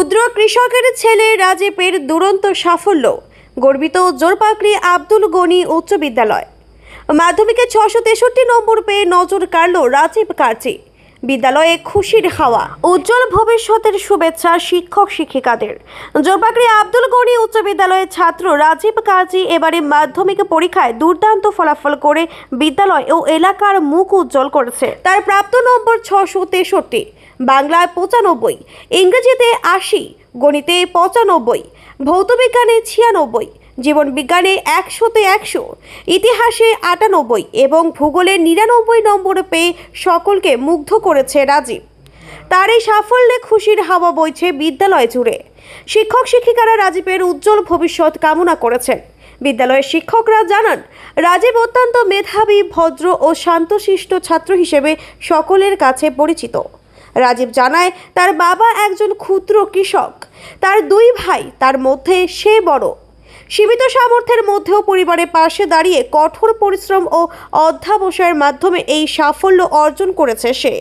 ক্ষুদ্র কৃষকের ছেলে রাজীবের দুরন্ত সাফল্য গর্বিত জোরপাকড়ি আব্দুল গনি উচ্চ বিদ্যালয়। মাধ্যমিকে 663 নম্বর পেয়ে নজর কাড়ল রাজীব কার্জি। বিদ্যালয়ে খুশির হাওয়া, উজ্জ্বল ভবিষ্যতের শুভেচ্ছা শিক্ষক শিক্ষিকাদের। জোরপাকড়ি আব্দুল গনি উচ্চ বিদ্যালয়ের ছাত্র রাজীব কার্জি এবারে মাধ্যমিক পরীক্ষায় দুর্দান্ত ফলাফল করে বিদ্যালয় ও এলাকার মুখ উজ্জ্বল করেছে। তার প্রাপ্ত নম্বর 663, বাংলায় 95, ইংরেজিতে 80, গণিতে 95, ভৌতবিজ্ঞানে 96, জীবন বিজ্ঞানে 100-তে 100, ইতিহাসে 98 এবং ভূগোলে 99 নম্বর পেয়ে সকলকে মুগ্ধ করেছে রাজীব। তার এই সাফল্যে খুশির হাওয়া বইছে বিদ্যালয় জুড়ে। শিক্ষক শিক্ষিকারা রাজীবের উজ্জ্বল ভবিষ্যৎ কামনা করেছেন। বিদ্যালয়ের শিক্ষকরা জানান, রাজীব অত্যন্ত মেধাবী, ভদ্র ও শান্তশিষ্ট ছাত্র হিসেবে সকলের কাছে পরিচিত। রাজীব জানায়, তার বাবা একজন ক্ষুদ্র কৃষক, তার 2 ভাই, তার মধ্যে সে বড়। সীমিত সামর্থ্যের মধ্যেও পরিবারের পাশে দাঁড়িয়ে কঠোর পরিশ্রম ও অধ্যবসায়ের মাধ্যমে এই সাফল্য অর্জন করেছে সে।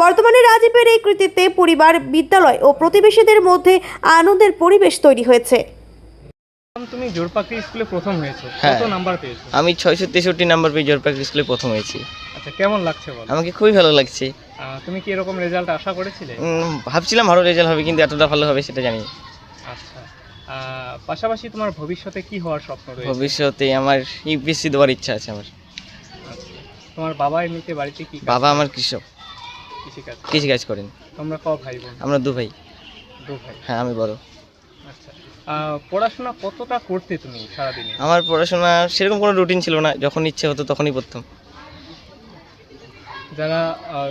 বর্তমানে রাজীবের এই কৃতিত্বে পরিবার, বিদ্যালয় ও প্রতিবেশীদের মধ্যে আনন্দের পরিবেশ তৈরি হয়েছে। তুমি জোরপাকড়ি স্কুলে প্রথম হয়েছো, হ্যাঁ, কত নাম্বার পেয়েছো? আমি 663 নাম্বার পেয়ে জোরপাকড়ি স্কুলে প্রথম হয়েছি। আচ্ছা, কেমন লাগছে বলো? আমাকে খুবই ভালো লাগছে। তুমি কি এরকম রেজাল্ট আশা করেছিলে? ভাবছিলাম ভালো রেজাল্ট হবে, কিন্তু এতটা ভালো হবে সেটা জানি। আচ্ছা, পাশাপাশি তোমার ভবিষ্যতে কি হওয়ার স্বপ্ন রয়েছে? ভবিষ্যতে আমার ইউপিএসসি দেওয়ার ইচ্ছা আছে আমার। আচ্ছা, তোমার বাবা এমনিতে বাড়িতে কি কাজ বাবা করে? আমার কৃষক, কৃষিকাজ। কৃষিকাজ করেন। তোমরা ক ভাই বোন? আমরা 2 ভাই। 2 ভাই। হ্যাঁ, আমি বড়। আচ্ছা, পড়াশোনা কতটা করতে তুমি সারাদিনে? আমার পড়াশোনা সেরকম কোনো রুটিন ছিল না, যখন ইচ্ছে হতো তখনই পড়তাম। যারা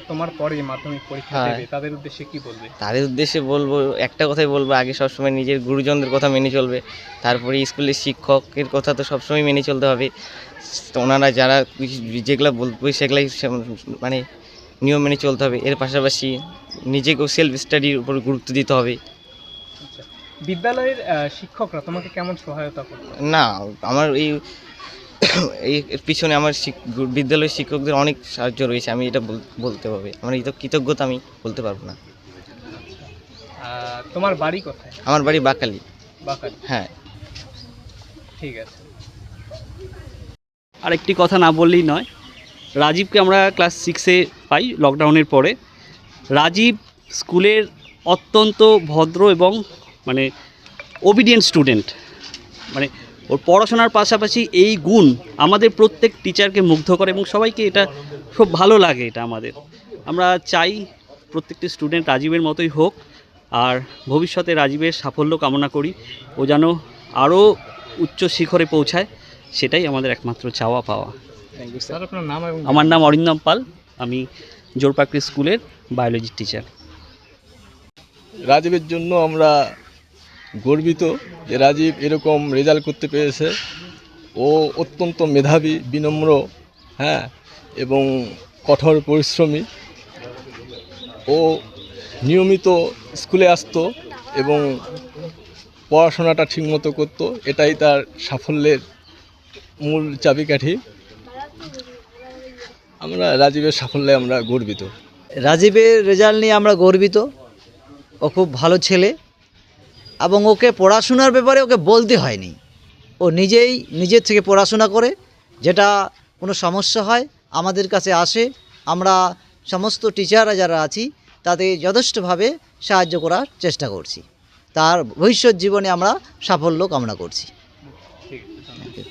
তোমার পরে মাধ্যমিক পরীক্ষা হ্যাঁ। দেবে তাদের উদ্দেশ্যে কি বলবে? তাদের উদ্দেশ্যে বলবো, একটা কথাই বলবো, আগে সবসময় নিজের গুরুজনদের কথা মেনে চলবে। তারপরে স্কুলের শিক্ষকের কথা তো সবসময় মেনে চলতে হবে। তো ওনারা যারা যেগুলো বলবে সেগুলাই মানে নিয়ম মেনে চলতে হবে। এর পাশাপাশি নিজেকেও সেলফ স্টাডির উপর গুরুত্ব দিতে হবে। আচ্ছা, বিদ্যালয়ের শিক্ষকরা তোমাকে কেমন সহায়তা করবে? না, আমার এই পিছনে আমার বিদ্যালয়ের শিক্ষকদের অনেক সাহায্য রয়েছে, আমি এটা বলতে হবে। আমার এই তো কৃতজ্ঞতা আমি বলতে পারবো না। তোমার বাড়ি কোথায়? আমার বাড়ি বাকালি। বাকালি। হ্যাঁ, ঠিক আছে। আরেকটি কথা না বললেই নয়, রাজীবকে আমরা ক্লাস 6-এ পাই লকডাউনের পরে। রাজীব স্কুলের অত্যন্ত ভদ্র এবং মানে ওবিডিয়েন্ট স্টুডেন্ট। মানে ওর পড়াশোনার পাশাপাশি এই গুণ আমাদের প্রত্যেক টিচারকে মুগ্ধ করে এবং সবাইকে এটা খুব ভালো লাগে। এটা আমরা চাই প্রত্যেকটি স্টুডেন্ট রাজীবের মতোই হোক, আর ভবিষ্যতে রাজীবের সাফল্য কামনা করি। ও যেন আরও উচ্চ শিখরে পৌঁছায়, সেটাই আমাদের একমাত্র চাওয়া পাওয়া। স্যার, আপনার নাম এবং আমার নাম অরিন্দম পাল, আমি জোরপাকড়ি স্কুলের বায়োলজি টিচার। রাজীবের জন্য আমরা গর্বিত যে রাজীব এরকম রেজাল্ট করতে পেরেছে। ও অত্যন্ত মেধাবী, বিনম্র, হ্যাঁ, এবং কঠোর পরিশ্রমী। ও নিয়মিত স্কুলে আসতো এবং পড়াশোনাটা ঠিকমতো করতো, এটাই তার সাফল্যের মূল চাবিকাঠি। আমরা রাজীবের সাফল্যে আমরা গর্বিত। রাজীবের রেজাল্ট নিয়ে আমরা গর্বিত। ও খুব ভালো ছেলে এবং ওকে পড়াশোনার ব্যাপারে ওকে বলতে হয়নি। ও নিজের থেকে পড়াশোনা করে, যেটা কোনো সমস্যা হয় আমাদের কাছে আসে। আমরা সমস্ত টিচাররা যারা আছি তাতে যথেষ্টভাবে সাহায্য করার চেষ্টা করছি। তার ভবিষ্যৎ জীবনে আমরা সাফল্য কামনা করছি। ঠিক আছে।